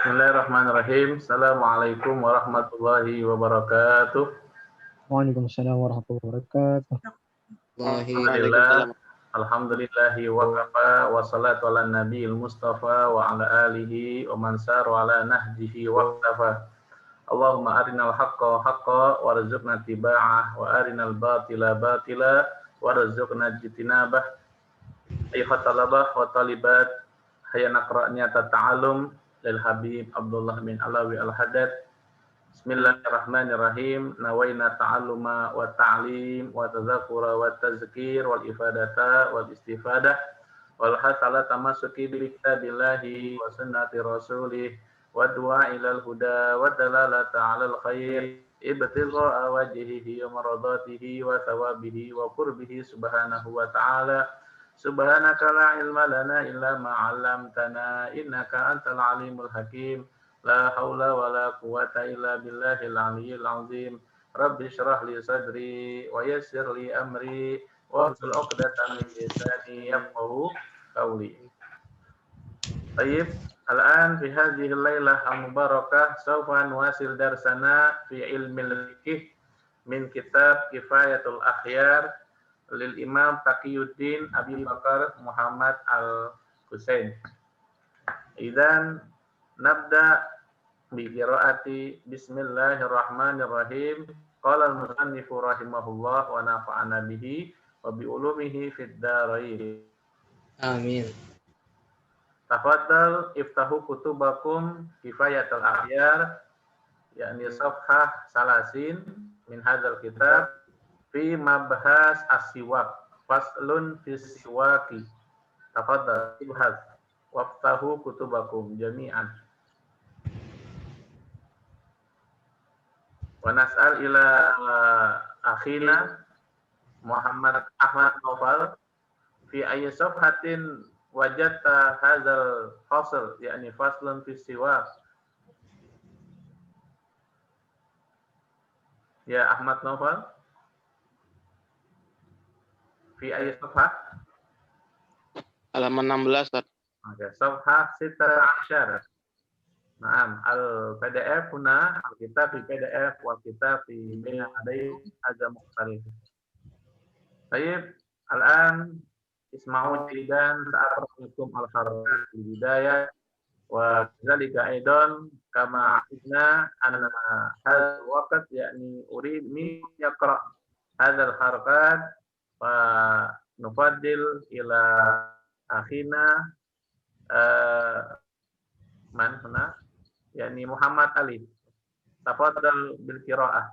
Bismillahirrahmanirrahim. Assalamualaikum warahmatullahi wabarakatuh. Waalaikumsalam warahmatullahi wabarakatuh. Alhamdulillah. Alhamdulillahi wa kafa wa salatu ala nabiyil mustafa wa ala alihi wa man saru ala nahjihi wa kafa. Allahumma arinal haqqa haqqa warzuqna tiba'ah wa arinal batila batila warzuqna jitinabah. Ayuhat talabah wa talibat hayya naqra'nya tata'alum lil Habib Abdullah bin Alawi al-Haddad. Bismillahirrahmanirrahim. Nawaina ta'alluma wa ta'lim wa tadzakkura wa tazkir wal ifadata wal istifadah wal hasala tamassuki bi kitabillahi wa sunnati rasulih wa du'a ilal huda wa dalalata 'alal khair ibtigha'a wajhihi wa maradatihi wa thawabihi wa qurbihi subhanahu wa ta'ala. Subhanaka la ilma lana illa ma 'allamtana innaka antal alimul hakim. La haula wa la quwata illa billahil aliyyil azim. Rabbi shrah li sadri wa yassir li amri wa hlul 'uqdatam min lisani yafqahu qawli. Baik, al-an fi hadhihi al-lailah al-mubarakah sawfa nuwasil darsana fi ilmil fiqh min kitab Kifayatul Akhyar lil Imam Taqiyuddin Abi Bakar Muhammad Al-Husain. Idzan nabda bi qiraati bismillahirrahmanirrahim. Qala al-musannif rahimahullah wa nafa'ana bihi wa bi ulumihi fid dharain. Amin. Tafadhal iftahu kutubakum Kifayatul Akhyar yakni safhah salasin min hadzal kitab fi mabhas as-siwak faslun fi siwaki. Tafadhal ibhas waftahu kutubakum jami'an. Wa nas'al ila akhina Muhammad Ahmad Naufal fi ayyi safhatin wajadta hadzal fasl yakni faslun fi siwak. Ya Ahmad Naufal fi ayyi safhah? Halaman 16, Ustaz. Oke, safhah 16. Naam, al-PDF huna al-kitab fi PDF wal kitab fi baina adai ada mukhtalif. Baik, al-an isma'u jidan sa'atrakum al-harakat di bidayah wa dzalika aidan kama idna anna hadzal waqt yakni urid min yaqra hadzal harakat wa nufaddil ila akhina man huna yakni Muhammad Ali. Tafadhal bil qiraah.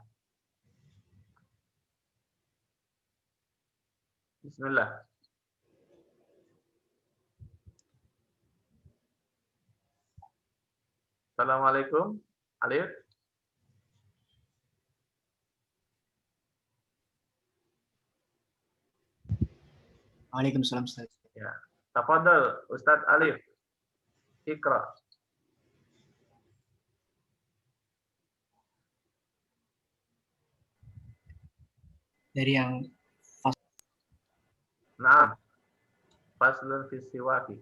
Bismillah. Assalamualaikum. Alif. Waalaikumsalam Ustaz. Ya. Tafadhal Ustaz Alif. Iqra. Dari yang Naam. Faslun fi siwaki.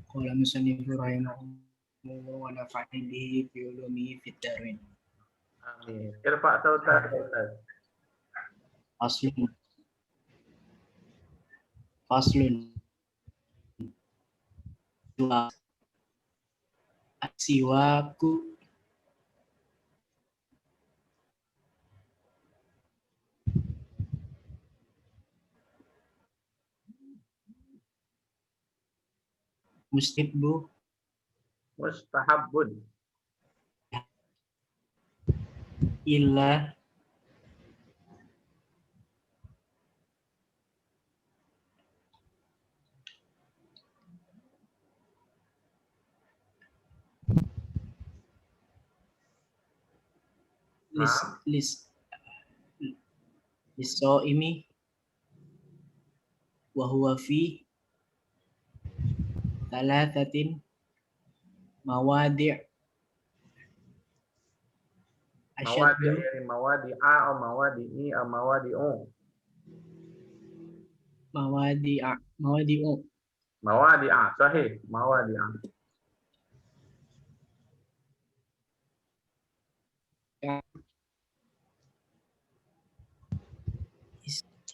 Qala musannif rahimahullah wa nafa'ani bihi fi ulumihi fid dharain. Amin. Irfa sautak. Faslun siwaku mustahabbun illa lisoimi wa huwa fi thalathatin mawadi' Mawadi asyaddu yani mawadi a atau mawadi i atau mawadi o. mawadi'u Mawadi a sahih, mawadi a.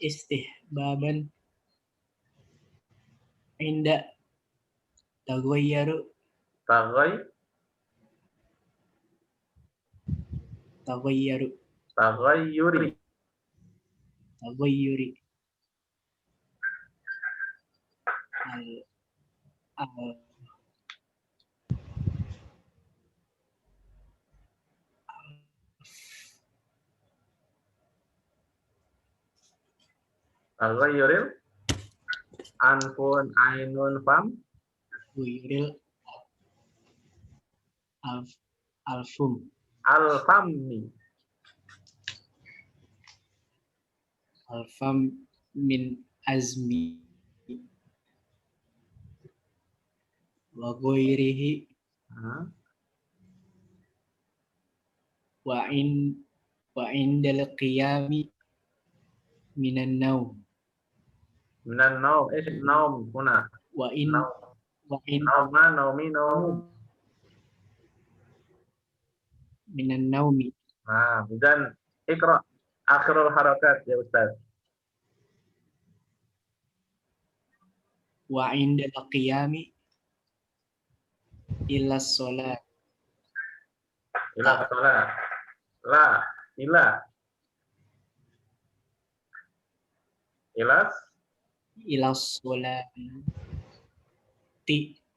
istihbaban inda taghayyaru taghayyuri Taghayyuri. al al Taghayyuril anfun ainun fam ghayril alfum alfammi. alfam min azmi wa ghairihi wa indal qiyami minan naum Minan naum, naum huna. wa in Nauma, naumi, naum. minan naumi Nah, dan ikra akhirul harakat ya Ustaz. wa indal qiyami ila sholat Ila salat. La, ila. Ilas, ila sholat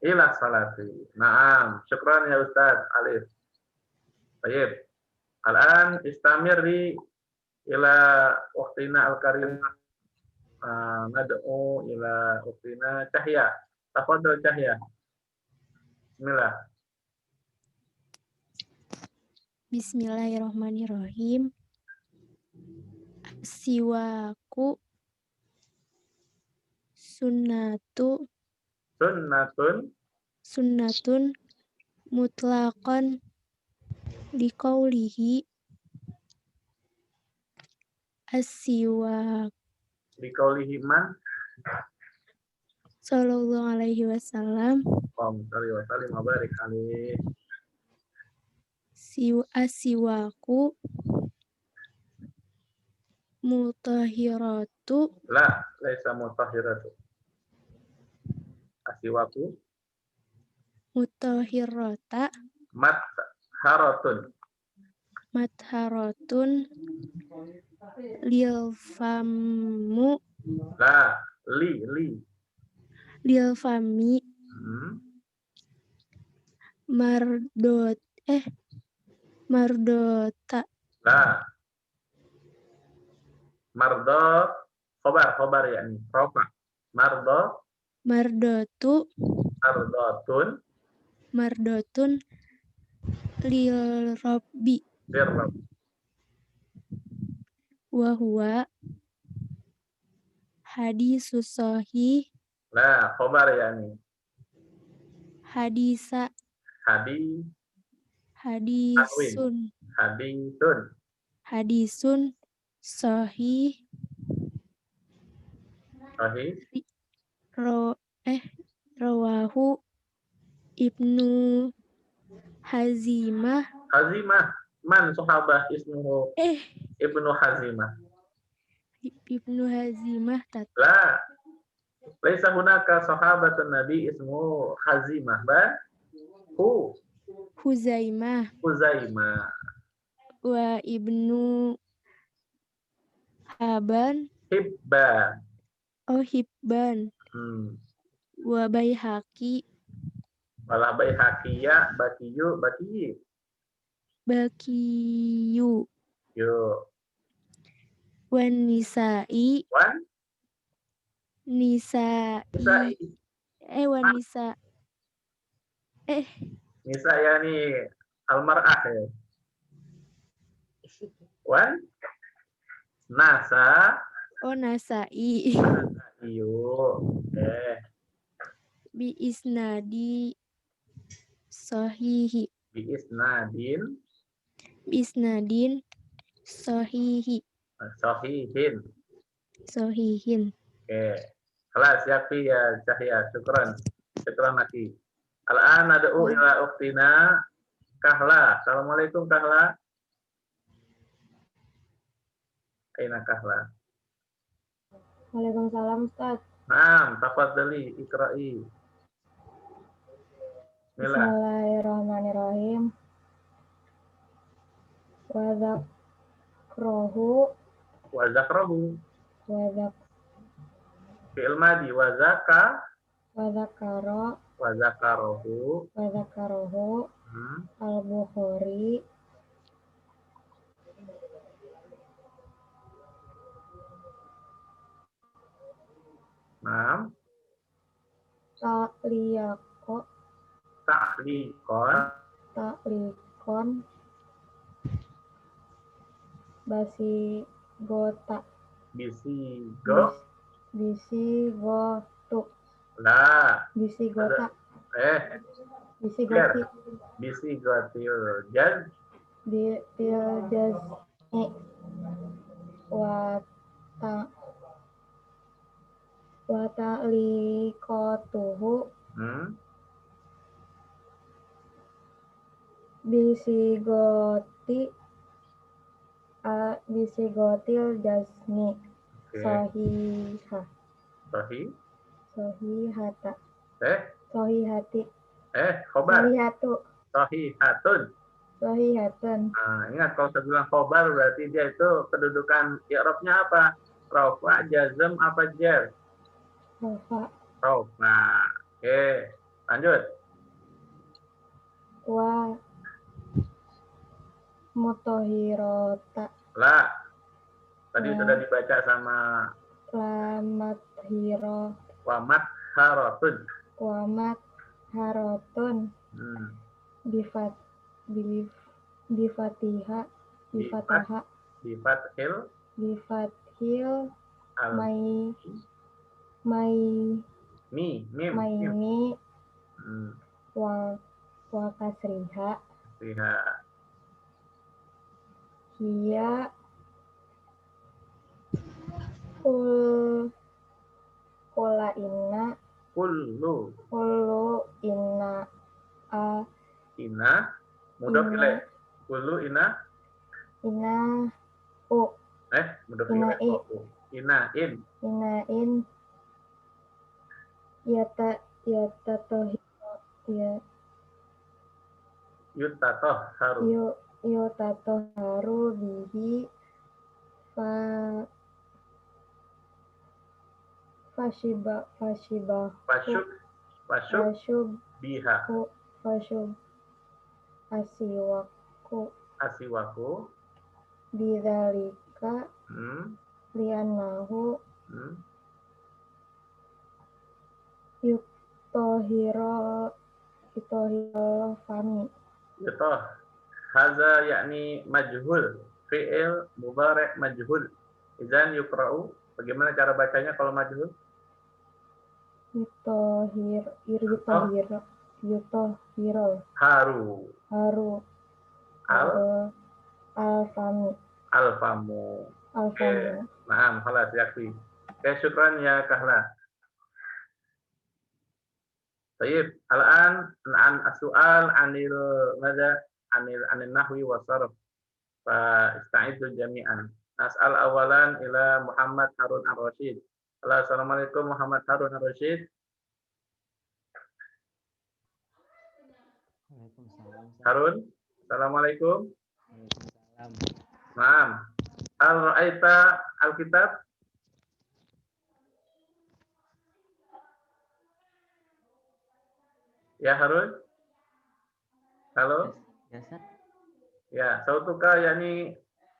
ila salati. Naam, syukran ya Ustaz Alif. Baik. Al-an istamiri ila waqtina al-karim. Nad'u ila waqtina Cahya. Tafadhal Cahya. Bismillah. Bismillahirrahmanirrahim. Siwaku sunnatun mutlaqan liqaulihi as-siwak Liqaulihi man sallallahu alaihi wasallam sallallahu alaihi wa barik alaihi. As-siwaku mutahhiratu La, laisa mutahhiratu. Asiwaku mutahhirata matharatun lil famu La, li. lil fami mardota La. Mardo khobar yakni rofa. mardotun lil rabbi Dirrab. wa huwa hadisus sahih La, khobar yakni hadisun sahih rawahu Ibnu Hazimah man sahabah ismuhu Ibnu Hazimah. La, laisa hunaka sahabatun nabi ismuhu Hazimah bal Huzaimah wa Ibnu Hibban wa Baihaqi wala Baihaqiyya Bakiyu yo wan nisa'i nisa yani almar'ah ya. Wan nasa'i iyo bi isnadi sahihi. Biisnadin Bisnadin sahihi. sahihin. Sahihin. Oke. Kelas yakfi ya Cahya. Syukran. Syukran lagi. Al-an nad'u ila ukhtina Kahla. Assalamualaikum Kahla. Aina Kahla. Waalaikumsalam Ustaz. Naam, tafadhali ikra'i. Bismillah. Bismillahirrahmanirrahim. Wa zakrohu Wa zakrahu. wa Fi'il madi wa zaka zakaro wa zakarohu. wa zakarohu Hmm. al-Bukhari Naam. ta'likon basi gota Bisi go bisi gotu la bisi gota bisi clear. goti Bisi gotil jaz di jazni wa ta wa ta'likotuhu bisi gotil jazni sahihah sahih sahihata eh sahihati khobar sahihatu sahihatun. sahihatun Nah, ingat kalau saya bilang khobar berarti dia itu kedudukan i'rabnya apa? Rafa, jazm apa jar? rafa Rafa. Nah, oke. Lanjut. wa mutahhirata La. Tadi sudah dibaca sama lamat hiro wamat haratun. wamat harotun bifat bifatiha bifataha Bifathil bifathil al mai mim. wa kasriha Lihat. hiya kula inna Kullu inna ina mudhof ilaih. Kullu ina mudhof ilaih. Ina in yata tohiro yutatoh haru. yotato haru bihi fashiba Fasyub biha fashub asiwaku bidzalika li'annahu yutohiro fami yutoh haza yakni majhul fi'il mudhari' majhul. Idzan yuqra'u. Bagaimana cara bacanya kalau majhul? yutohiro Haru al-famu Naam, khalas yakfi. Oke, syukran ya Kahla. Baik, al-an an as-su'al anil madza anil nahwi wa sarf. Fa ista'idu jami'an. As'al awalan ila Muhammad Harun Ar-Rasyid. Assalamualaikum Muhammad Harun Ar-Rasyid. Harun, assalamualaikum. Naam. Hal ra'aita al-kitab? Ya Harun? Halo? Ya, Ustaz. Ya, sautuka yani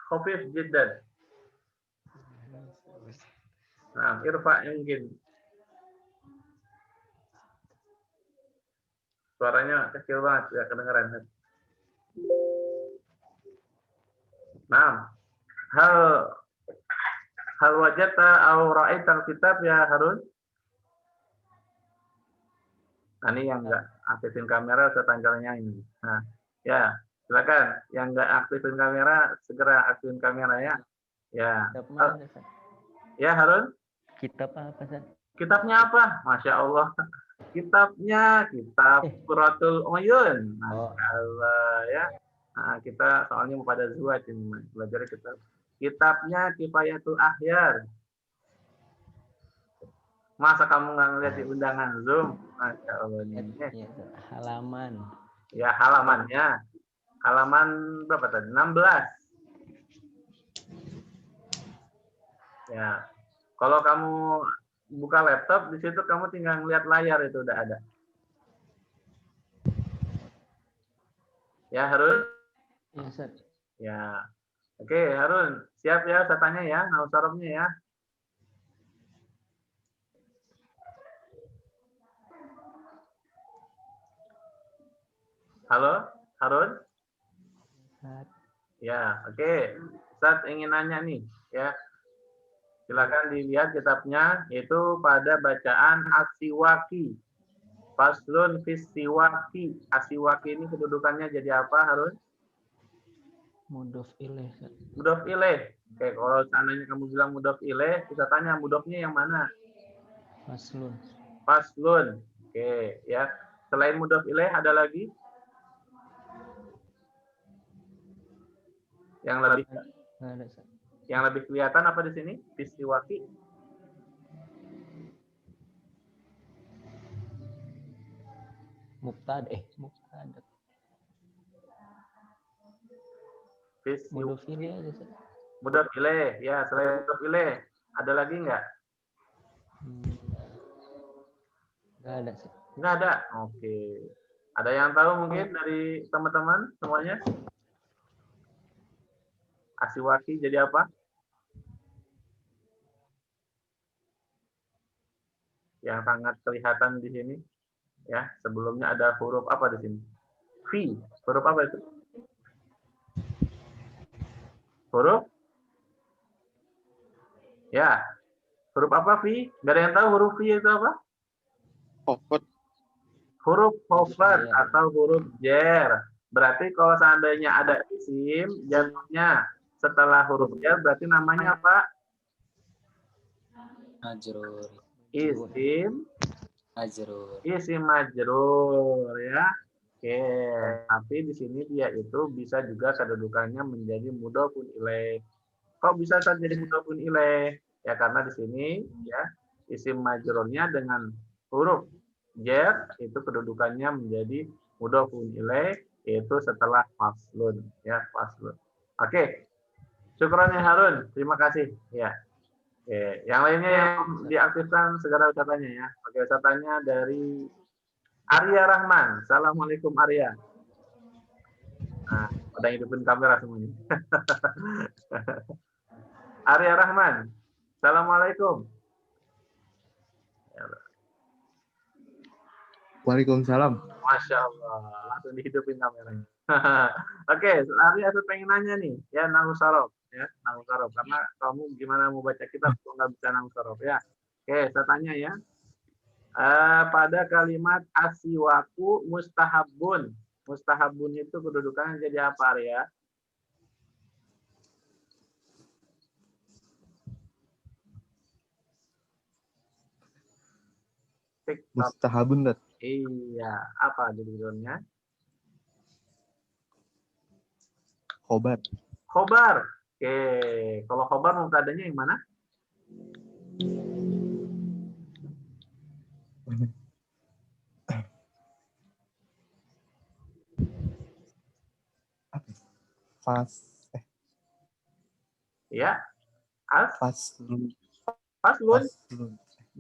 khafif jiddan. Nah, irfa mungkin. Suaranya kecil banget, ya kedengeran. Nah, hal wajata au ra'aital kitab ya Harun? Ini yang enggak aktifin kamera, Ustaz Anjalnya ini. Nah, ya, silakan. Yang nggak aktifin kamera, segera aktifin kamera ya. Ya. Kitab mana, Ustaz? Ya, Harun. Kitab apa, Ustaz? Kitabnya apa? Masya Allah. Kitabnya kitab Qurratul Uyun. Masya Allah ya. Nah, kita soalnya mau pada zuat ini belajar kitab. Kitabnya Kifayatul Ahyar. Masa kamu nggak ngeliat di undangan Zoom? Masya Allah ini. Ya, halaman. Ya halamannya. Halaman berapa tadi? 16. Ya. Kalau kamu buka laptop, di situ kamu tinggal ngeliat layar itu udah ada. Ya Harun? Ya, Ustaz. Ya. Oke, Harun. Siap ya saya tanya ya, nausarofnya ya. Halo, Harun? Ustaz. Ya, oke. Ustaz ingin nanya nih, ya. Silakan dilihat kitabnya, itu pada bacaan As-Siwaki. Faslun fis siwaki. As-Siwaki ini kedudukannya jadi apa, Harun? Mudhof ilaih, Ustaz. Mudhof ilaih. Oke, kalau seandainya kamu bilang mudhof ilaih, kita tanya mudhofnya yang mana? Faslun. Faslun. Oke, ya. Selain mudhof ilaih ada lagi? Yang lebih Nggak ada, Ustaz. Yang lebih kelihatan apa di sini? Fisiwaki. Mubtada. Mudhof ilaih aja, Ustaz. Mudhof ilaih. Ya, selain mudhof ilaih, ada lagi nggak? Nggak ada, Ustaz. Nggak ada. Oke. Ada yang tahu mungkin dari teman-teman semuanya? Asiwaki jadi apa? Yang sangat kelihatan di sini. Ya, sebelumnya ada huruf apa di sini? Fi. Huruf apa itu? Huruf? Ya. Huruf apa fi? Nggak ada yang tahu huruf fi itu apa? Khafat. Huruf khafat atau huruf jer. Berarti kalau seandainya ada isim, jatuhnya setelah huruf jer berarti namanya apa? Majrur. Isim. Majrur. Isim majrur ya. Oke, tapi di sini dia itu bisa juga kedudukannya menjadi mudhofun ilaih. Kok bisa jadi mudhofun ilaih? Ya karena di sini ya isim majrurnya dengan huruf jer itu kedudukannya menjadi mudhofun ilaih yaitu setelah faslun ya, faslun. Oke. Syukran ya Harun, terima kasih ya. Oke, yang lainnya yang diaktifkan segera ucapannya ya. Oke, ucapannya dari Arya Rahman. Assalamualaikum Arya. Nah, pada hidupin kamera semuanya. Arya Rahman. Assalamualaikum. Waalaikumsalam. Masya Allah, langsung dihidupin kameranya. Oke, Arya saya pengen nanya nih, ya Nangusarov, ya Nangusarov. Karena kamu gimana mau baca kitab kalau nggak bisa Nangusarov ya. Oke, saya tanya ya. Pada kalimat asiwaku mustahabun. Mustahabun itu kedudukannya jadi apa, Arya? Mustahabun, Dad. Iya, apa judulnya? Khobar. Khobar. Oke, kalau khobar mubtadanya yang mana? Ya. Faslun. Faslun.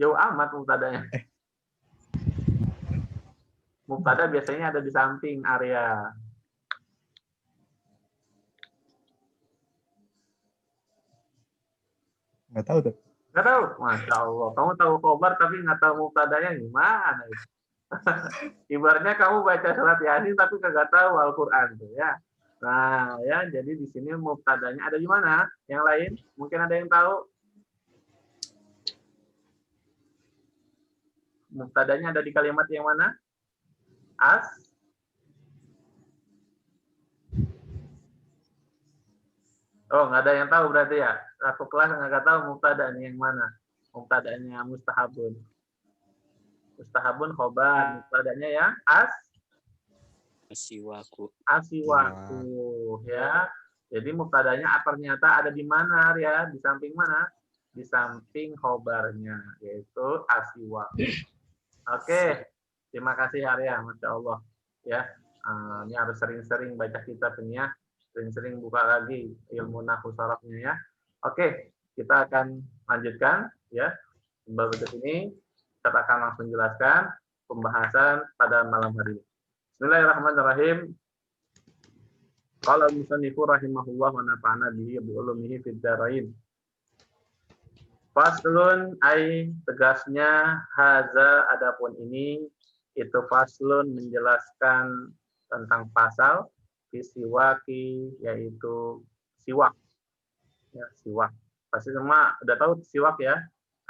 Jauh amat mubtadanya. Mubtada biasanya ada di samping Arya. Nggak tahu, Dad. Nggak tahu? Masya Allah. Kamu tahu khobar tapi nggak tahu mubtadanya gimana? Ibaratnya kamu baca surat Yasin tapi nggak tahu Al-Quran tuh ya. Nah ya, jadi di sini mubtadanya ada di mana? Yang lain mungkin ada yang tahu? Mubtadanya ada di kalimat yang mana? Oh, nggak ada yang tahu berarti ya. Satu kelas nggak tahu mubtada'nya yang mana. Mubtada'nya mustahabun. Mustahabun khobar. Mubtada'nya yang Asiwaku. asiwaku ya. Jadi mubtada'nya ternyata ada di mana ya? Di samping mana? Di samping khobarnya, yaitu asiwaku. Oke. Terima kasih Arya, Masya Allah. Ya, ini harus sering-sering baca kitab ini ya. Sering-sering buka lagi ilmu nahwu sharafnya ya. Oke, kita akan lanjutkan ya. Berikut ini kita akan langsung jelaskan pembahasan pada malam hari ini. Bismillahirrahmanirrahim. Qala al-musannifu rahimahullah wa nafa'ana bihi bi ulumihi fid dharain. Faslun ai tegasnya haza adapun ini itu faslun menjelaskan tentang pasal siwaki yaitu siwak. Ya, siwak. Pasti semua udah tahu siwak ya.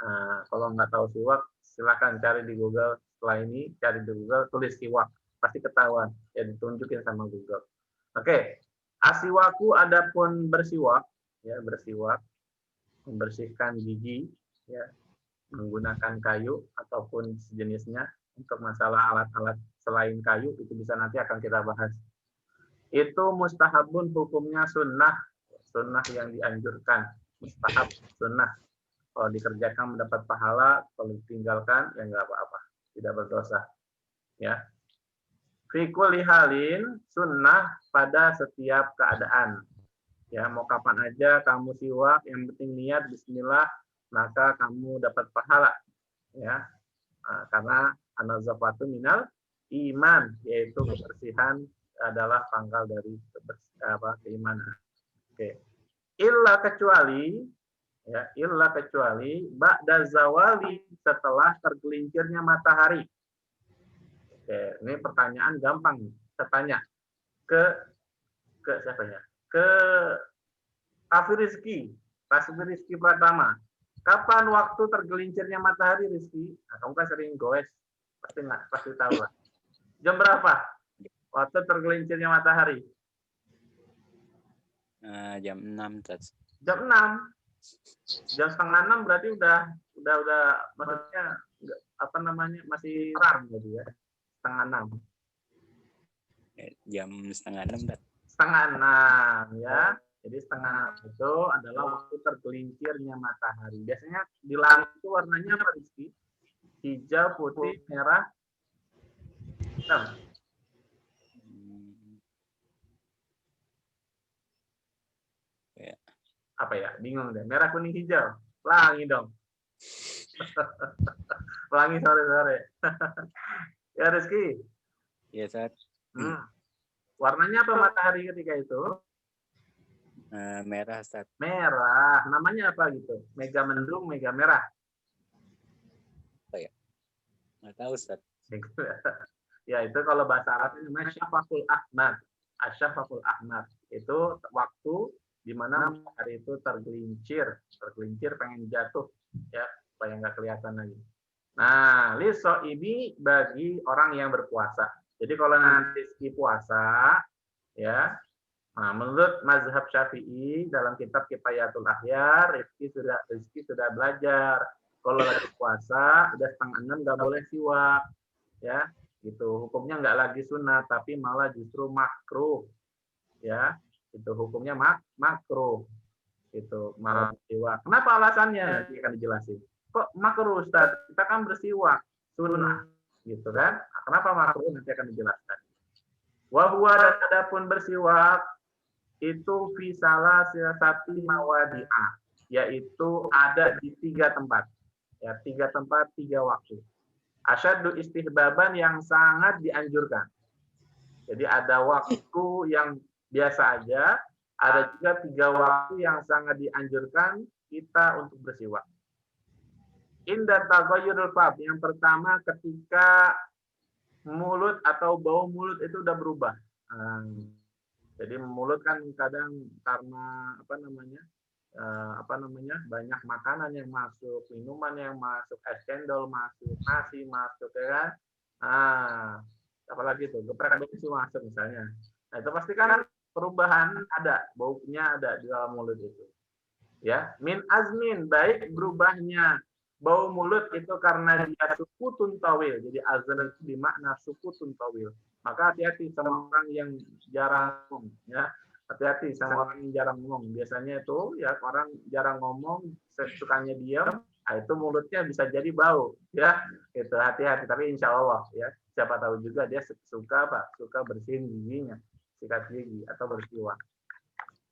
Nah, kalau nggak tahu siwak silakan cari di Google setelah ini, cari di Google tulis siwak. Pasti ketahuan ya, ditunjukin sama Google. Oke. Asiwaku adapun bersiwak ya, bersiwak membersihkan gigi ya, menggunakan kayu ataupun sejenisnya. Untuk masalah alat-alat selain kayu itu bisa nanti akan kita bahas. Itu mustahabun hukumnya sunnah, sunnah yang dianjurkan, mustahab sunnah. Kalau dikerjakan mendapat pahala, kalau ditinggalkan ya nggak apa-apa, tidak berdosa. Ya. Fi kulli halin sunnah pada setiap keadaan. Ya, mau kapan aja kamu siwak, yang penting niat bismillah, maka kamu dapat pahala. Ya. Karena an-nazafatu minal iman, yaitu kebersihan adalah pangkal dari keimanan. Oke. Illa kecuali ba'da zawali, setelah tergelincirnya matahari. Oke, ini pertanyaan gampang nih. Saya tanya ke siapa ya? Ke Kafir Rizki Pratama. Kapan waktu tergelincirnya matahari, Rizki? Nah, kamu kan sering goes, pasti tahu lah. Jam berapa waktu tergelincirnya matahari? Jam 6, Tats. Jam 6. Jam setengah 6 berarti udah maksudnya masih terang gitu ya. Setengah 6. Jam setengah 6, Tats. Setengah 6 ya. Jadi setengah itu adalah waktu tergelincirnya matahari. Biasanya di langit itu warnanya apa, Rizky? Hijau, putih, merah, hitam. Apa ya? Bingung deh. Merah, kuning, hijau. Pelangi dong. Pelangi sore-sore. Ya, Rizky. Iya, Tats. Warnanya apa matahari ketika itu? Merah, Tats. Merah. Namanya apa gitu? Mega mendung, mega merah. Apa ya? Nggak tahu, Tats. Ya, itu kalau bahasa Arabnya namanya syafaqul ahmar. Asyafaqul ahmar. Itu waktu di mana matahari itu tergelincir pengen jatuh ya, supaya nggak kelihatan lagi. Nah, liso ini bagi orang yang berpuasa. Jadi kalau nanti puasa ya, nah, menurut mazhab Syafi'i dalam kitab Kifayatul Akhyar, Rizki sudah belajar. Kalau lagi puasa udah setengah 6 nggak boleh siwak ya, gitu. Hukumnya nggak lagi sunat tapi malah justru makruh ya. Itu hukumnya makruh, itu malah siwak. Kenapa alasannya? Nanti akan dijelasin. Kok makruh, Ustaz? Kita kan bersiwak sunnah, gitu kan? Nah, kenapa makruh? Nanti akan dijelaskan. Wa huwa, adapun bersiwak itu fi salah satu mawadi'ah, yaitu ada di 3 tempat. Ya, 3 tempat, 3 waktu. Asyaddu istihbaban, yang sangat dianjurkan. Jadi ada waktu yang biasa aja, ada juga 3 waktu yang sangat dianjurkan kita untuk bersiwak. Inda taghayyurul fam, yang pertama ketika mulut atau bau mulut itu udah berubah. Jadi mulut kan kadang karena banyak makanan yang masuk, minuman yang masuk, es cendol masuk, nasi masuk ya kan. apalagi itu geprek besi masuk misalnya. Nah itu pasti kan perubahan ada, baunya ada di dalam mulut itu. Ya, min azmin, baik berubahnya bau mulut itu karena dia sukutun tawil. Jadi azan itu bermakna sukutun tawil. Maka hati-hati sama orang yang jarang ngomong, ya. Hati-hati sama orang yang jarang ngomong. Biasanya itu ya orang jarang ngomong, sukanya diam, nah, itu mulutnya bisa jadi bau, ya. Itu hati-hati. Tapi insya Allah, ya, siapa tahu juga dia suka apa? Suka bersihin giginya, sikat gigi atau bersiwak.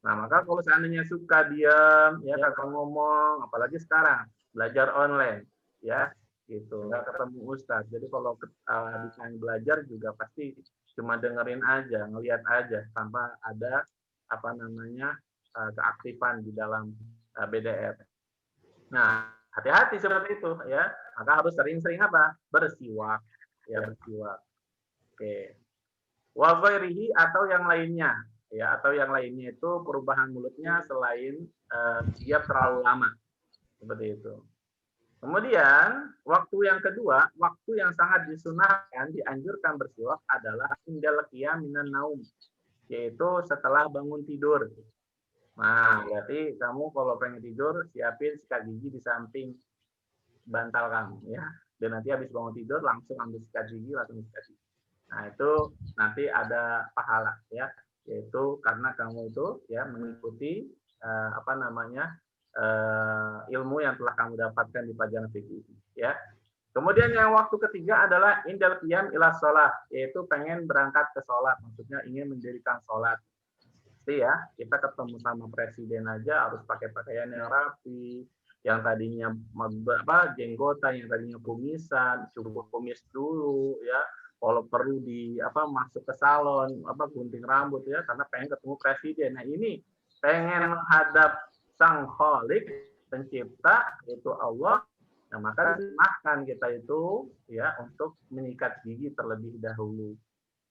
Nah, maka kalau seandainya suka diam, ya kakak ngomong, apalagi sekarang belajar online, ya, gitu, nggak ketemu ustadz. Jadi kalau bisa belajar juga pasti cuma dengerin aja, ngelihat aja, tanpa ada apa namanya keaktifan di dalam BDR. Nah, hati-hati seperti itu, ya. Maka harus sering-sering apa? Bersiwak, ya bersiwak. Oke. Wa ghairihi atau yang lainnya. Ya, atau yang lainnya itu perubahan mulutnya selain dia terlalu lama seperti itu. Kemudian waktu yang kedua, waktu yang sangat disunahkan, dianjurkan bersiwak adalah indal qiyam minan naum, yaitu setelah bangun tidur. Nah, berarti kamu kalau pengen tidur siapin sikat gigi di samping bantal kamu, ya. Dan nanti habis bangun tidur langsung ambil sikat gigi, langsung sikat gigi. Nah, itu nanti ada pahala, ya. Yaitu karena kamu itu ya mengikuti apa namanya ilmu yang telah kamu dapatkan di pelajaran fikih, ya. Kemudian yang waktu ketiga adalah indal qiyam ila sholat, yaitu pengen berangkat ke sholat, maksudnya ingin mendirikan sholat. Pasti ya, kita ketemu sama presiden aja harus pakai pakaian yang rapi, yang tadinya apa jenggotan, yang tadinya kumisan, cukup kumis dulu, ya. Kalau perlu di apa masuk ke salon apa gunting rambut, ya, karena pengen ketemu presiden. Nah ini pengen menghadap sang Khalik pencipta itu Allah. Nah maka disunahkan kita itu ya untuk menyikat gigi terlebih dahulu,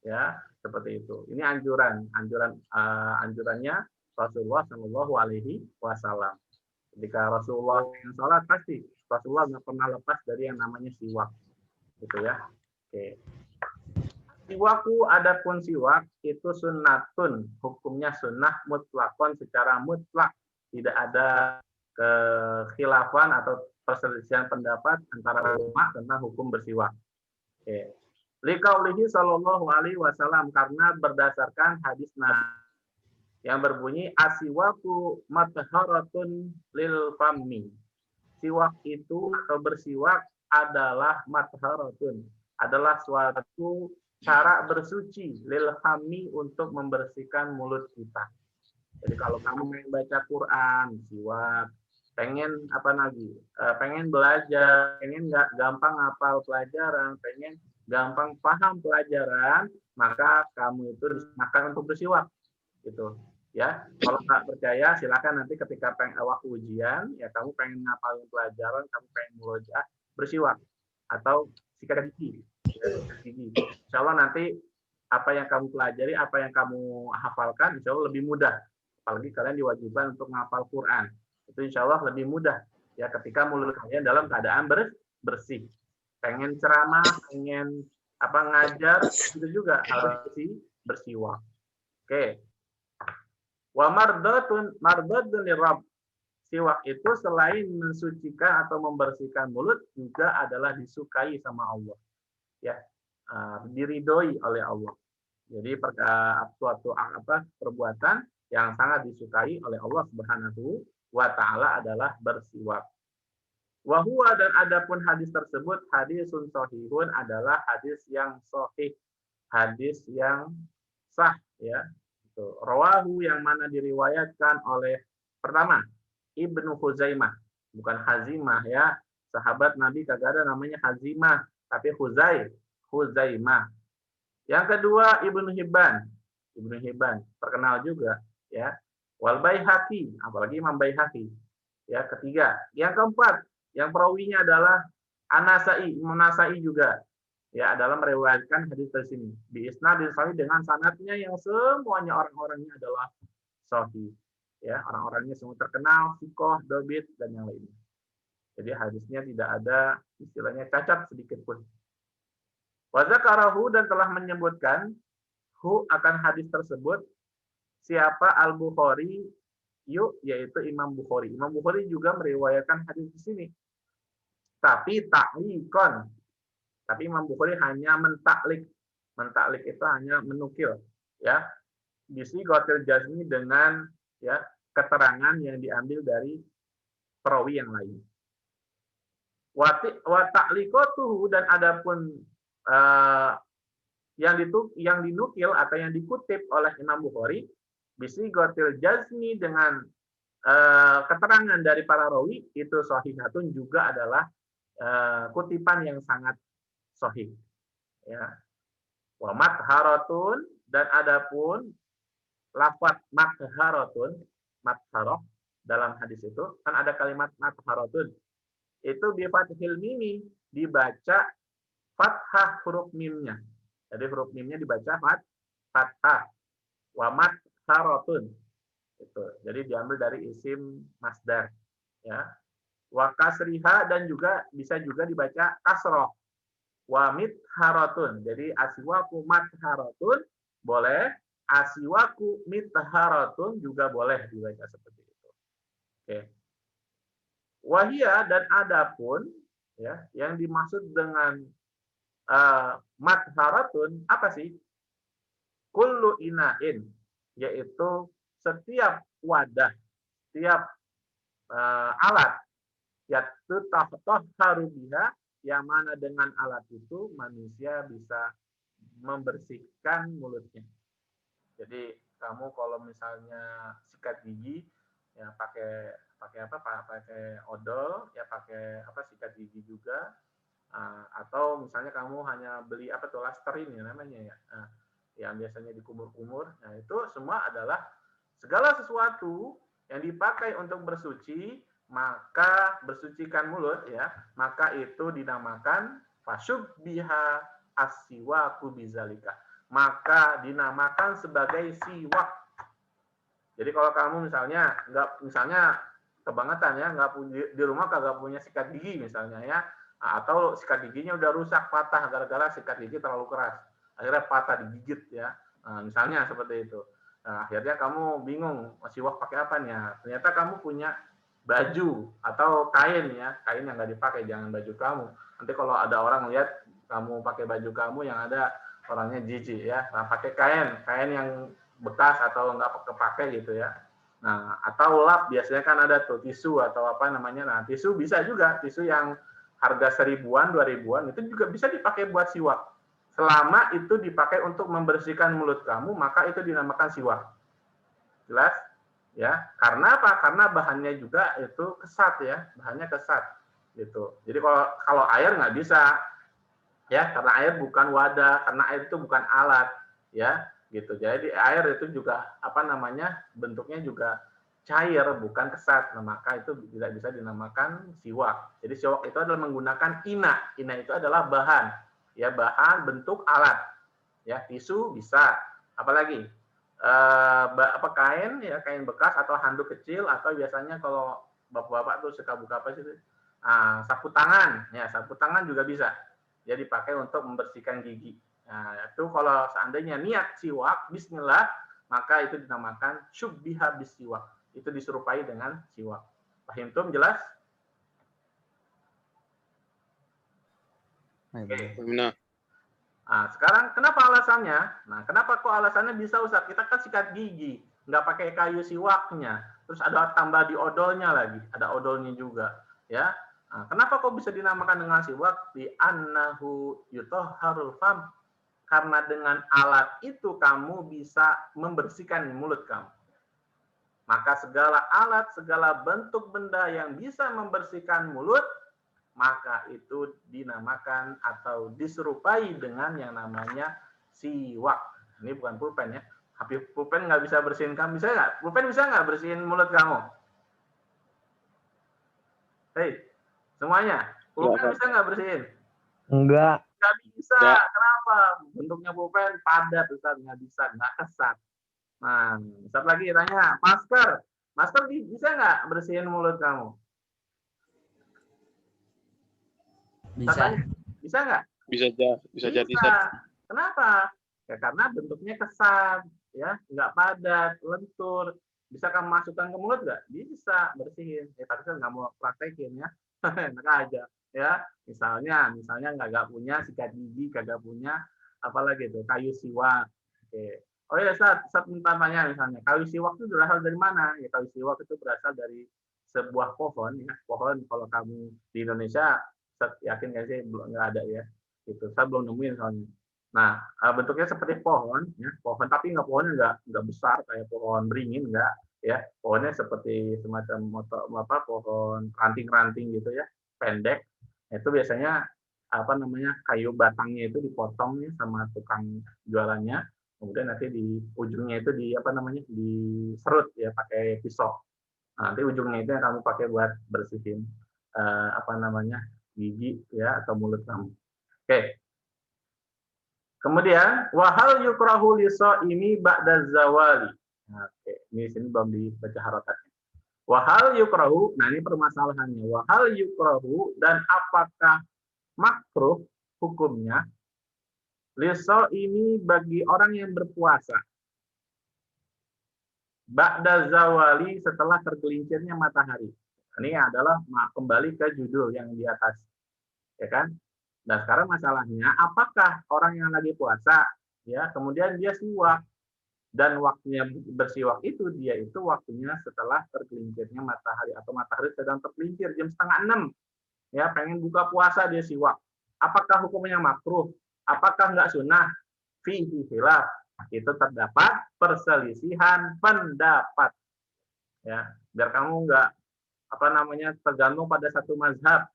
ya, seperti itu. Ini anjurannya Rasulullah Shallallahu Alaihi Wasallam. Ketika Rasulullah yang sholat pasti Rasulullah nggak pernah lepas dari yang namanya siwak, gitu ya. Oke. Siwaku adapun siwak itu sunnatun, hukumnya sunnah mutlakon secara mutlak, tidak ada kekhilafan atau perselisihan pendapat antara ulama tentang hukum bersiwak. Oke. Liqaulihi sallallahu alaihi wasallam, karena berdasarkan hadis Nabi yang berbunyi asiwaku matharatun lil fammi. Siwak itu atau bersiwak adalah matharatun, adalah suatu cara bersuci lil fami untuk membersihkan mulut kita. Jadi kalau kamu pengen baca Quran, siwak, pengen apa lagi? Pengen belajar, pengen nggak gampang hafal pelajaran, pengen gampang paham pelajaran, maka kamu itu disunahkan untuk bersiwak, gitu. Ya, kalau nggak percaya, silakan nanti ketika waktu ujian, ya kamu pengen ngapalin pelajaran, kamu pengen murojaah, bersiwak atau sikat gigi. Insya Allah nanti apa yang kamu pelajari, apa yang kamu hafalkan, insya Allah lebih mudah. Apalagi kalian diwajibkan untuk menghafal Quran, itu insya Allah lebih mudah ya ketika mulut kalian dalam keadaan bersih. Pengen ceramah, pengen apa ngajar, itu juga harus bersiwak. Oke. Wa mardatun lirabb. Siwak itu selain mensucikan atau membersihkan mulut juga adalah disukai sama Allah. Ya, diridhoi oleh Allah. Jadi suatu perbuatan yang sangat disukai oleh Allah Subhanahu wa taala adalah bersiwak. Wa huwa, dan adapun hadis tersebut hadisun sahihun, adalah hadis yang sahih, hadis yang sah, ya. Itu rawahu, yang mana diriwayatkan oleh pertama Ibnu Huzaimah, bukan Hazimah, ya. Sahabat Nabi kagak ada namanya Hazimah, tapi Huzaimah. Yang kedua Ibnu Hibban terkenal juga, ya. Wal Baihaqi, apalagi Imam Baihaqi. Ya, ketiga. Yang keempat, yang perawinya adalah An-Nasai, Imam Nasai juga. Ya, dalam meriwayatkan hadis dari sini. Bi isnadin sahih, dengan sanadnya yang semuanya orang-orangnya adalah sahih. Ya, orang-orangnya semua terkenal, sikoh, dobit, dan yang lainnya. Jadi hadisnya tidak ada istilahnya cacat sedikit pun. Wa dzakarahu dan telah menyebutkan akan hadis tersebut siapa Al-Bukhari yaitu Imam Bukhari. Imam Bukhari juga meriwayatkan hadis di sini. Tapi ta'liqan. Tapi Imam Bukhari hanya mentaklik. Mentaklik itu hanya menukil, ya. Bisi gotil jazmi dengan ya keterangan yang diambil dari perawi yang lain. Wa ta'liqatuhu dan adapun yang dinukil atau yang dikutip oleh Imam Bukhari bisi gotil jazmi dengan keterangan dari para rawi itu sahihatun juga adalah kutipan yang sangat sahih, ya. Wa matharatun dan adapun lafaz matharatun, matharah dalam hadis itu kan ada kalimat matharatun itu bi fathil mimi dibaca fathah huruf mimnya. Jadi huruf mimnya dibaca fathah. Wa matharatun itu. Jadi diambil dari isim masdar, ya. Wa kasriha dan juga bisa juga dibaca kasroh. Wa mitharatun. Jadi asiwaku matharatun boleh, asiwaku mitharatun juga boleh dibaca seperti itu. Oke. Wahia dan adapun ya yang dimaksud dengan matharatun apa sih? Kullu ina'in, yaitu setiap wadah, setiap alat yaitu tahtaru biha yang mana dengan alat itu manusia bisa membersihkan mulutnya. Jadi kamu kalau misalnya sikat gigi ya pakai apa? Pakai odol, ya pakai apa sikat gigi juga. Atau misalnya kamu hanya beli apa tuh Listerine ya namanya ya. Yang biasanya dikumur-kumur. Nah, itu semua adalah segala sesuatu yang dipakai untuk bersuci, maka bersucikan mulut ya, maka itu dinamakan fasyubbiha as-siwaku bizalika. Maka dinamakan sebagai siwak. Jadi kalau kamu misalnya kebangetan ya, nggak punya di rumah kagak punya sikat gigi misalnya ya, atau sikat giginya udah rusak patah gara-gara sikat gigi terlalu keras, akhirnya patah digigit ya, misalnya seperti itu. Nah, akhirnya kamu bingung siwak pakai apa nih? Ternyata kamu punya baju atau kain ya, kain yang nggak dipakai, jangan baju kamu. Nanti kalau ada orang lihat kamu pakai baju kamu yang ada orangnya jijik ya, nah, pakai kain yang bekas atau nggak kepake gitu ya. Nah, atau lap biasanya kan ada tuh tisu atau apa namanya. Nah, tisu bisa juga, tisu yang harga 1000-an, 2000-an itu juga bisa dipakai buat siwak. Selama itu dipakai untuk membersihkan mulut kamu, maka itu dinamakan siwak. Jelas? Ya, karena apa? Karena bahannya juga itu kesat ya, bahannya kesat gitu. Jadi kalau air nggak bisa ya, karena air bukan wadah, karena air itu bukan alat ya, gitu. Jadi air itu juga apa namanya? Bentuknya juga cair, bukan kesat. Nah, maka itu tidak bisa dinamakan siwak. Jadi siwak itu adalah menggunakan ina. Ina itu adalah bahan ya, bahan bentuk alat ya. Tisu bisa, apalagi apa kain ya, kain bekas atau handuk kecil, atau biasanya kalau bapak-bapak tuh suka buka apa sih, sapu tangan ya, sapu tangan juga bisa ya dipakai untuk membersihkan gigi. Nah, itu kalau seandainya niat siwak bismillah, maka itu dinamakan syubbiha bisiwak, itu diserupai dengan siwak. Pahimtum? Jelas? Benar. Nah, sekarang kenapa alasannya? Nah, kenapa kok alasannya bisa Ustaz? Kita kan sikat gigi, nggak pakai kayu siwaknya. Terus ada tambah di odolnya lagi, ada odolnya juga, ya. Nah, kenapa kok bisa dinamakan dengan siwak? Bi annahu yutahharul fam. Karena dengan alat itu kamu bisa membersihkan mulut kamu. Maka segala alat, segala bentuk benda yang bisa membersihkan mulut, maka itu dinamakan atau diserupai dengan yang namanya siwak. Ini bukan pulpen ya. Tapi pulpen nggak bisa bersihin kamu, bisa nggak? Pulpen bisa nggak bersihin mulut kamu? Hei, semuanya. Pulpen bisa nggak bersihin? Enggak. Nggak bisa. Nggak. Kenapa? Bentuknya pulpen padat, Ustaz. Nggak bisa, nggak kesat. Nah, Ustaz lagi tanya, masker. Masker bisa nggak bersihin mulut kamu? Bisa. Bisa nggak? Bisa jadi Ustaz. Kenapa? Ya karena bentuknya kesat, ya, nggak padat, lentur. Bisa kamu masukkan ke mulut nggak? Bisa, bersihin. Ya tapi saya nggak mau praktekin ya. Enak aja, ya. Misalnya nggak punya sikat gigi, kagak punya apalagi itu kayu siwak. Oke. Oh ya, Ustaz minta tanya misalnya, kayu siwak itu berasal dari mana? Ya kayu siwak itu berasal dari sebuah pohon, ya. Pohon kalau kamu di Indonesia, Ustaz yakin nggak sih belum nggak ada ya? Gitu. Saya belum nemuin soalnya. Nah, bentuknya seperti pohon, ya, pohon tapi pohonnya nggak besar kayak pohon beringin, nggak, ya, pohonnya seperti semacam pohon ranting-ranting gitu ya, pendek. Itu biasanya kayu batangnya itu dipotong nih sama tukang jualannya, kemudian nanti di ujungnya itu diserut ya pakai pisau. Nah, nanti ujungnya itu yang kamu pakai buat bersihin gigi ya atau mulut kamu. Oke. Kemudian wahal yukrahu lisaimi ba'da zawali. Nah, oke, ini sini belum dibaca harokatnya. Wahal yukrahu, nah ini permasalahannya. Wahal yukrahu dan apakah makruh hukumnya lisaimi bagi orang yang berpuasa ba'da zawali setelah tergelincirnya matahari. Ini adalah kembali ke judul yang di atas. Ya kan? Nah, sekarang masalahnya, apakah orang yang lagi puasa, ya, kemudian dia siwak, dan waktunya bersiwak itu, dia itu waktunya setelah tergelincirnya matahari, atau matahari sedang tergelincir jam 5:30, ya, pengen buka puasa dia siwak. Apakah hukumnya makruh? Apakah nggak sunnah? Fihi khilaf. Itu terdapat perselisihan pendapat. Ya, biar kamu nggak tergantung pada satu mazhab.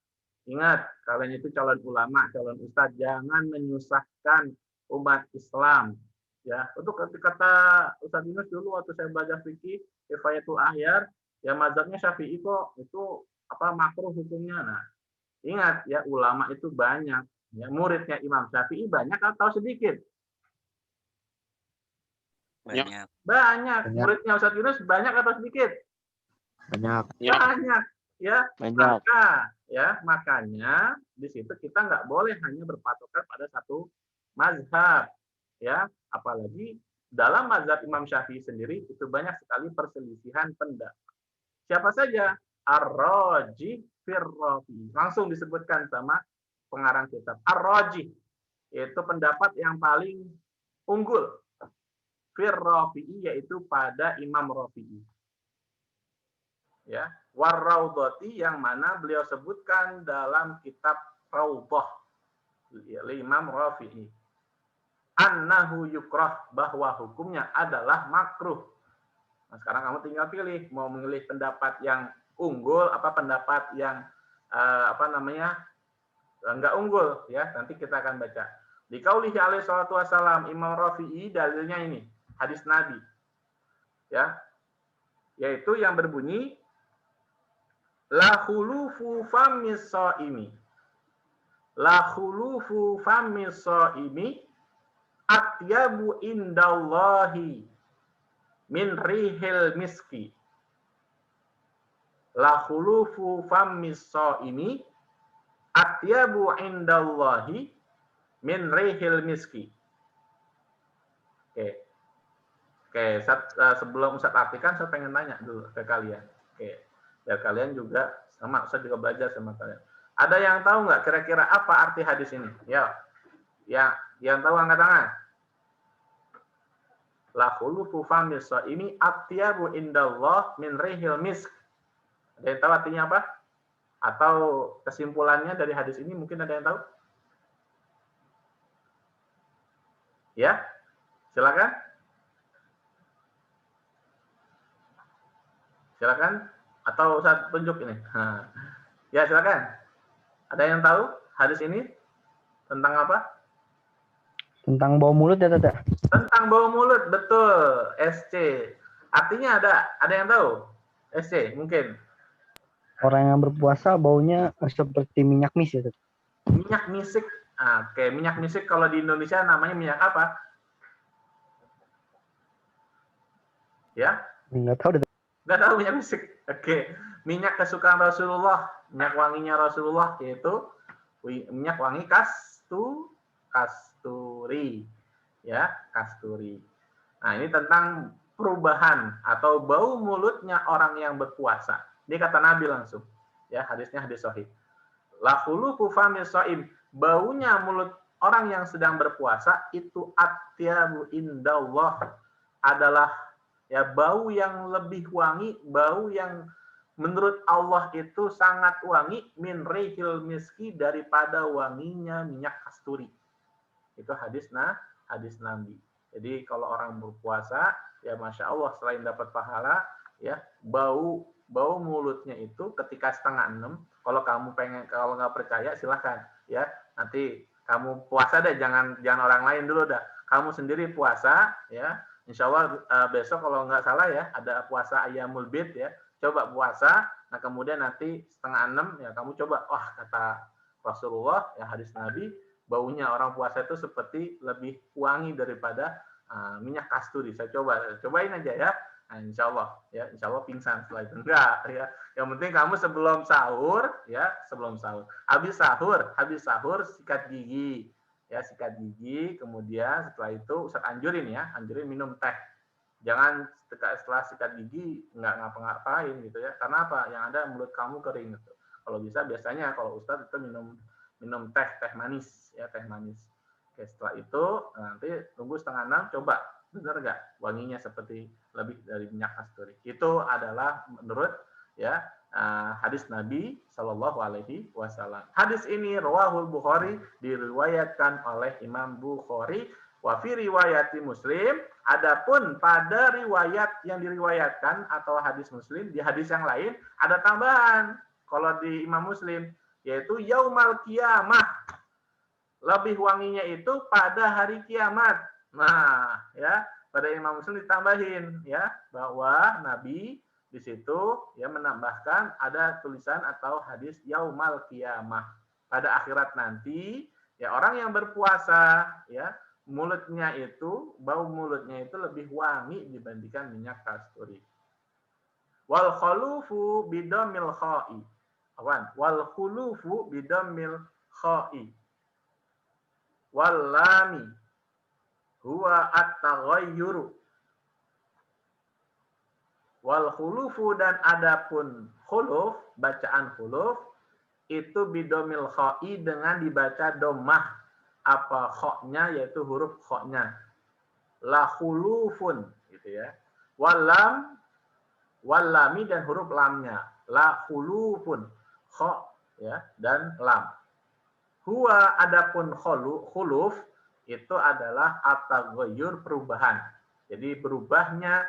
Ingat, kalian itu calon ulama, calon ustadz, jangan menyusahkan umat Islam. Ya, untuk kata Ustadz Yunus dulu waktu saya belajar fikih, Kifayatul Ahyar, ya mazhabnya Syafi'i kok, itu makruh hukumnya. Nah, ingat ya, ulama itu banyak. Ya, muridnya Imam Syafi'i banyak atau sedikit? Banyak. Muridnya Ustadz Yunus banyak atau sedikit? Banyak. Banyak. Ya, Banyak. Makanya di situ kita nggak boleh hanya berpatokan pada satu mazhab, ya, apalagi dalam mazhab Imam Syafi'i sendiri itu banyak sekali perselisihan pendapat. Siapa saja? Ar-Rajih fir-Rafi. Langsung disebutkan sama pengarang kitab. Ar-Rajih yaitu pendapat yang paling unggul. Fir-Rafi'i yaitu pada Imam Rafi'i. Ya, War-Raudhati yang mana beliau sebutkan dalam kitab Raudhah Imam Rafi'i. Annahu yukrah, bahwa hukumnya adalah makruh. Nah, sekarang kamu tinggal pilih mau memilih pendapat yang unggul apa pendapat yang enggak unggul, ya. Nanti kita akan baca. Di qaulihi alaihi salatu wasalam, Imam Rafi'i dalilnya ini, hadis Nabi. Ya. Yaitu yang berbunyi la khulufu famis shaimi. La khulufu famis shaimi atyabu indallahi min rihil miski. La khulufu famis shaimi atyabu indallahi min rihil miski. Oke, sebelum Ustaz artikan, saya pengen nanya dulu ke kalian. Oke. Ya kalian juga sama, saya juga belajar sama kalian. Ada yang tahu nggak kira-kira apa arti hadis ini? Ya, yang tahu angkat tangan. La khulufu famis shaimi atyabu indallah min rihil misk. Ada yang tahu artinya apa? Atau kesimpulannya dari hadis ini mungkin ada yang tahu? Ya, silakan. Silakan. Atau Ustaz tunjuk ini. Ya, silakan. Ada yang tahu hadis ini tentang apa? Tentang bau mulut ya, Tata? Tentang bau mulut, betul. SC. Artinya ada yang tahu? SC, mungkin. Orang yang berpuasa baunya seperti minyak mis ya, Tata? Minyak misik. Oke, minyak misik kalau di Indonesia namanya minyak apa? Ya? Enggak tahu, Tata. Nggak tahu minyak misik. Oke. Minyak kesukaan Rasulullah, minyak wanginya Rasulullah, yaitu minyak wangi kasturi. Ya, kasturi. Nah, ini tentang perubahan atau bau mulutnya orang yang berpuasa. Ini kata Nabi langsung. Ya, hadisnya hadis sahih. La khuluqu fami shaim, baunya mulut orang yang sedang berpuasa itu atyabu indallah, adalah ya bau yang lebih wangi, bau yang menurut Allah itu sangat wangi, min rihil miski, daripada wanginya minyak kasturi. Itu hadis Nabi. Jadi kalau orang berpuasa, ya Masya Allah, selain dapat pahala, ya bau mulutnya itu ketika 5:30. Kalau kamu kalau nggak percaya silahkan, ya nanti kamu puasa deh, jangan orang lain dulu dah. Kamu sendiri puasa, ya. Insya Allah besok kalau nggak salah ya ada puasa Ayyamul Bid ya. Coba puasa, nah kemudian nanti 5:30 ya kamu coba, wah kata Rasulullah ya hadis Nabi, baunya orang puasa itu seperti lebih wangi daripada minyak kasturi. Saya cobain aja ya. Nah, insya Allah pingsan setelah itu. Enggak ya. Yang penting kamu sebelum sahur. Habis sahur sikat gigi. Ya, sikat gigi, kemudian setelah itu Ustaz anjurin minum teh. Jangan setelah sikat gigi nggak ngapa-ngapain gitu ya. Karena apa? Yang ada mulut kamu kering gitu. Kalau bisa biasanya kalau Ustaz itu minum teh manis ya, teh manis. Oke, setelah itu nanti tunggu 5:30, coba benar nggak wanginya seperti lebih dari minyak kasturi. Itu adalah menurut ya hadis Nabi Shallallahu Alaihi Wasallam. Hadis ini rawahul Bukhari, diriwayatkan oleh Imam Bukhari. Wa fi riwayati Muslim, adapun pada riwayat yang diriwayatkan atau hadis Muslim, di hadis yang lain ada tambahan. Kalau di Imam Muslim yaitu yaumal kiamah, lebih wanginya itu pada hari kiamat. Nah, ya, pada Imam Muslim ditambahin ya bahwa Nabi di situ ya menambahkan ada tulisan atau hadis yaumal kiamah. Pada akhirat nanti ya orang yang berpuasa ya mulutnya itu, bau mulutnya itu lebih wangi dibandingkan minyak kasturi. Wal khulufu bidammil kha'i. Wal khulufu bidammil kha'i. Wal lami huwa at-taghayyuru. Wal khulufu, dan adapun khuluf, bacaan khuluf itu bidomil kha'i, dengan dibaca domah. Apa khoknya, yaitu huruf khoknya. La khulufun gitu ya. Walam, walami, dan huruf lamnya. La khulufun, khok ya, dan lam. Huwa, adapun khuluf itu adalah at-taghayyur, perubahan. Jadi berubahnya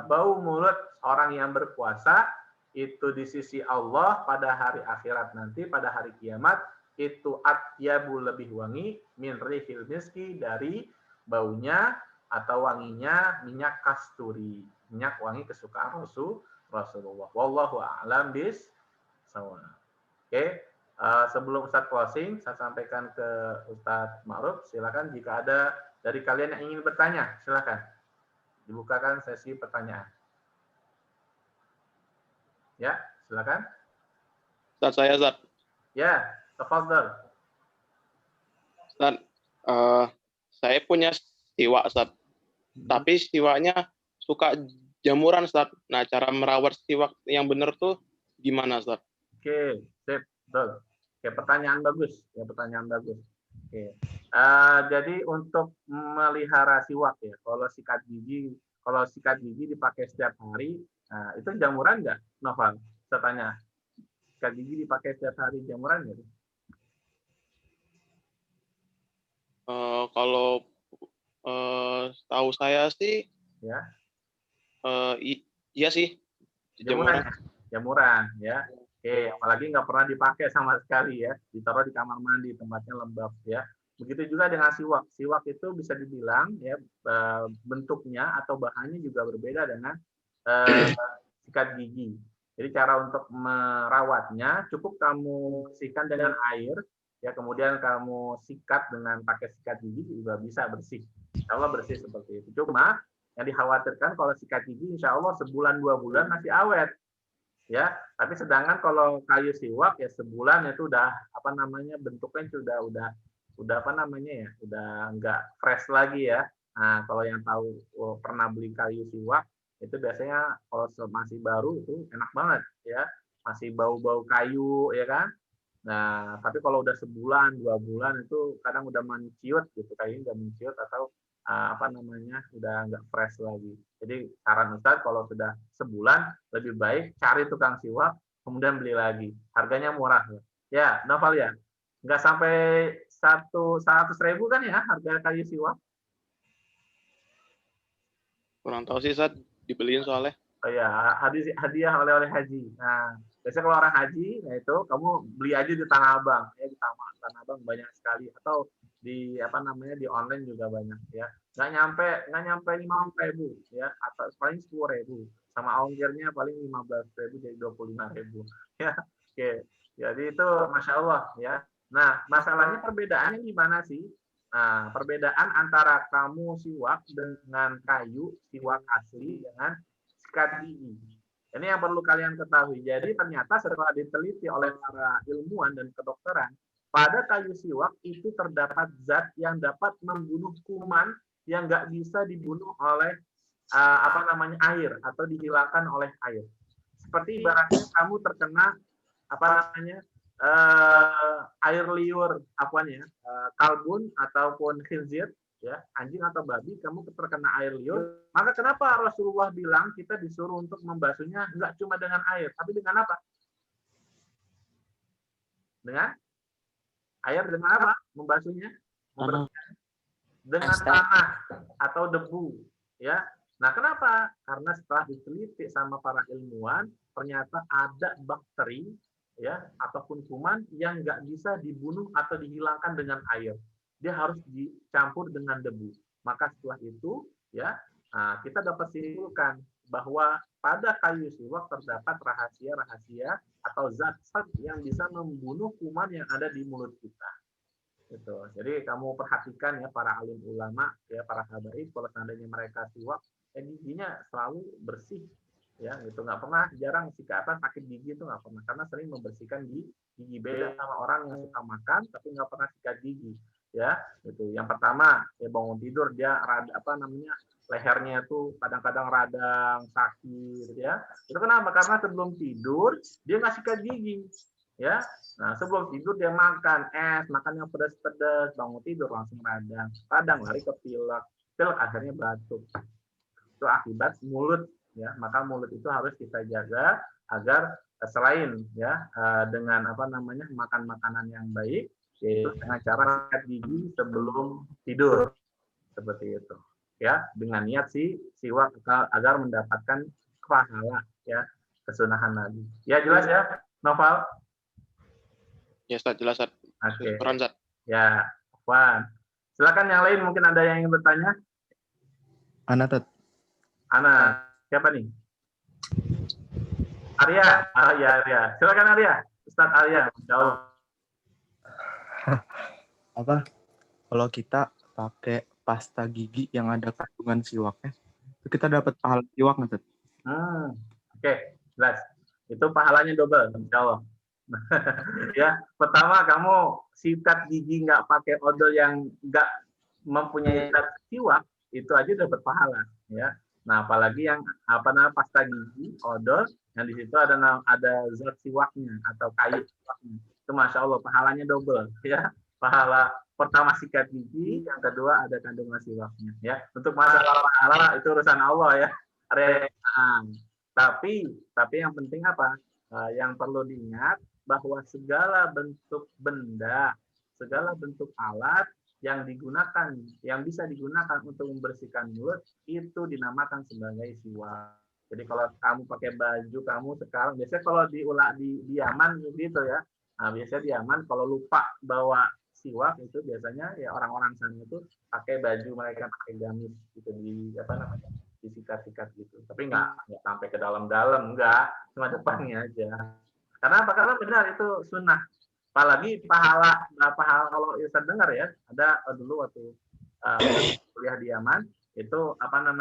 bau mulut orang yang berpuasa itu di sisi Allah pada hari akhirat nanti, pada hari kiamat, itu atyabu, lebih wangi, min rihil miski, dari baunya atau wanginya minyak kasturi, minyak wangi kesukaan Rasulullah. Wallahu a'lam bis-shawab. Oke, sebelum Ustaz closing, saya sampaikan ke Ustaz Ma'ruf, silakan jika ada dari kalian yang ingin bertanya, silakan. Dibukakan sesi pertanyaan. Ya, silakan. Ustaz, saya Ustaz. Ya, tafadhal. Ustaz, saya punya siwak Ustaz. Tapi siwaknya suka jamuran Ustaz. Nah, cara merawat siwak yang benar tuh gimana Ustaz? Oke, sip, betul. Oke, pertanyaan bagus. Ya, pertanyaan bagus. Oke. Jadi untuk melihara siwak ya, kalau sikat gigi dipakai setiap hari, itu jamuran nggak, Noval? Saya tanya, sikat gigi dipakai setiap hari, jamuran nggak? Kalau tahu saya sih, Ya. Iya sih, jamuran ya. Oke, apalagi nggak pernah dipakai sama sekali ya, ditaruh di kamar mandi, tempatnya lembab ya. Begitu juga dengan siwak. Siwak itu bisa dibilang ya bentuknya atau bahannya juga berbeda dengan sikat gigi. Jadi cara untuk merawatnya cukup kamu bersihkan dengan air ya, kemudian kamu sikat dengan pakai sikat gigi juga bisa bersih. Insya Allah bersih seperti itu. Cuma yang dikhawatirkan kalau sikat gigi insya Allah sebulan 2 bulan masih awet. ya. Tapi sedangkan kalau kayu siwak ya sebulan itu udah apa namanya bentuknya udah apa namanya ya, udah nggak fresh lagi ya. Nah, kalau yang tahu pernah beli kayu siwak itu biasanya kalau masih baru itu enak banget ya, masih bau-bau kayu ya kan. Nah, tapi kalau udah sebulan, 2 bulan itu kadang udah menciut gitu, kayaknya udah menciut atau apa namanya, udah nggak fresh lagi. Jadi saran Ustaz kalau sudah sebulan lebih baik cari tukang siwak, kemudian beli lagi. Harganya murah. Ya, Noval ya, nggak sampai 100.000 kan ya harga kayu siwak? Kurang tahu sih Ustaz, dibeliin soalnya. Oh ya, hadiah oleh-oleh haji. Nah, biasanya kalau orang haji, nah itu kamu beli aja di Tanah Abang, ya di Tanah Abang banyak sekali, atau di apa namanya di online juga banyak ya. Nggak nyampe 50.000 ya, atau paling 10.000, sama ongkirnya paling 15.000 jadi 25.000 ya. Oke, jadi itu masya Allah ya. Nah, masalahnya perbedaannya di mana sih? Nah, perbedaan antara kamu siwak dengan kayu siwak asli dengan sikat gigi. Ini yang perlu kalian ketahui. Jadi ternyata setelah diteliti oleh para ilmuwan dan kedokteran, pada kayu siwak itu terdapat zat yang dapat membunuh kuman yang nggak bisa dibunuh oleh apa namanya air atau dihilangkan oleh air. Seperti ibaratnya kamu terkena apa namanya air liur apanya kalbun ataupun khinzir ya, anjing atau babi, kamu terkena air liur, maka kenapa Rasulullah bilang kita disuruh untuk membasuhnya nggak cuma dengan air, tapi dengan apa? Dengan air, dengan apa? Membasuhnya? Dengan tanah atau debu, ya. Nah, kenapa? Karena setelah diteliti sama para ilmuwan, ternyata ada bakteri, ya, ataupun kuman yang nggak bisa dibunuh atau dihilangkan dengan air. Dia harus dicampur dengan debu. Maka setelah itu, ya, kita dapat simpulkan bahwa pada kayu siwak terdapat rahasia-rahasia atau zat-zat yang bisa membunuh kuman yang ada di mulut kita. Gitu. Jadi kamu perhatikan ya para alim ulama, ya para habaib, kalau seandainya mereka siwak, giginya selalu bersih, ya, itu nggak pernah, jarang sakit gigi itu nggak pernah, karena sering membersihkan gigi. Beda sama orang yang suka makan tapi nggak pernah sikat gigi. Ya, itu yang pertama ya, bangun tidur dia lehernya itu kadang-kadang radang sakit ya. Itu kenapa? Karena sebelum tidur dia nggak sikat gigi ya. Nah, sebelum tidur dia makan yang pedas-pedas, bangun tidur langsung radang lari ke pilek akhirnya batuk. Itu akibat mulut ya. Maka mulut itu harus kita jaga agar selain ya dengan makan makanan yang baik, yaitu dengan cara sikat gigi sebelum tidur, seperti itu ya, dengan niat siwak agar mendapatkan pahala ya, kesunahan Nabi ya. Jelas ya Noval? Ya Ustaz, jelas Ustaz. Oke. Ya, Wan, silakan yang lain, mungkin ada yang ingin bertanya. Ana, siapa nih? Arya. Ya Arya, silakan Arya. Ustaz Arya, jauh. Apa? Kalau kita pakai pasta gigi yang ada kandungan siwaknya, itu kita dapat pahala siwak nggak? Oke, jelas. Itu pahalanya double, insya Allah. Ya, pertama kamu sikat gigi nggak pakai odol yang nggak mempunyai zat siwak, itu aja dapat pahala, ya. Nah, apalagi yang pasta gigi, odol, yang di situ ada zat siwaknya atau kayu siwaknya. Itu masya Allah pahalanya double ya. Pahala pertama sikat gigi, yang kedua ada kandungan siwaknya ya. Untuk masalah pahala itu urusan Allah ya. Tapi yang penting apa? Yang perlu diingat bahwa segala bentuk benda, segala bentuk alat yang bisa digunakan untuk membersihkan mulut itu dinamakan sebagai siwak. Jadi kalau kamu pakai baju kamu sekarang, biasanya kalau di Yaman gitu ya. Nah, biasanya di Yaman kalau lupa bawa siwak itu biasanya ya orang-orang sana itu pakai baju mereka pakai gamis gitu disikat-sikat gitu. Tapi nggak sampai ke dalam-dalam, enggak, cuma depannya aja. Karena apa? Karena benar itu sunnah. Apalagi pahala kalau Ustaz dengar ya, ada dulu waktu kuliah di Yaman itu orang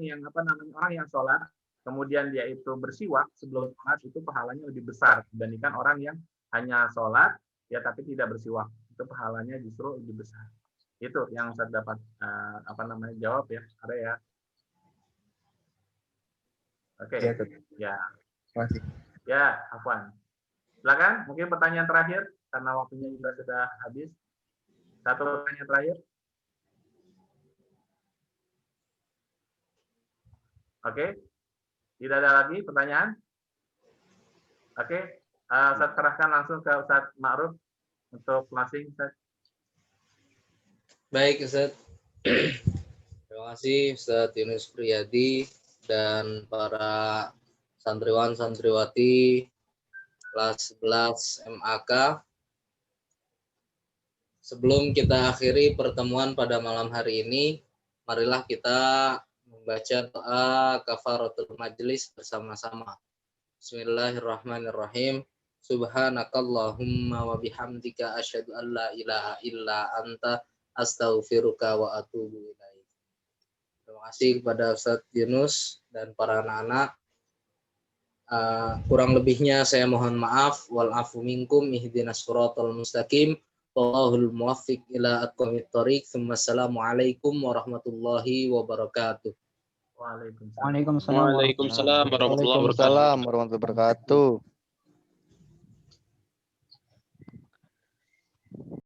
yang sholat kemudian dia itu bersiwak sebelum sholat, itu pahalanya lebih besar dibandingkan orang yang hanya sholat ya tapi tidak bersiwak, itu pahalanya justru lebih besar. Itu yang saya dapat jawab ya, ada ya. Oke, Ya, Ustaz. ya, Terima kasih. ya, Afwan. Silakan, mungkin pertanyaan terakhir karena waktunya juga sudah habis. Satu pertanyaan terakhir. Oke, tidak ada lagi pertanyaan. Oke, saya serahkan langsung ke Ustaz Ma'ruf untuk closing, Ustaz. Baik, Ustaz. Terima kasih Ustaz Yunus Priyadi dan para santriwan-santriwati kelas 11 MAK. Sebelum kita akhiri pertemuan pada malam hari ini, marilah kita membaca doa kafaratul majlis bersama-sama. Bismillahirrahmanirrahim. Subhanakallahumma wa bihamdika asyhadu an la ilaha illa anta astaghfiruka wa atubu ilaik. Terima kasih kepada Ustaz Yunus dan para anak-anak. Kurang lebihnya saya mohon maaf. Wal afu minkum ihdinas siratal mustaqim. Wallahul muwaffiq ila aqwamit thoriq. Wassalamualaikum warahmatullahi wabarakatuh. Waalaikumsalam. Waalaikumsalam. Waalaikumsalam warahmatullahi wabarakatuh. Waalaikumsalam warahmatullahi wabarakatuh.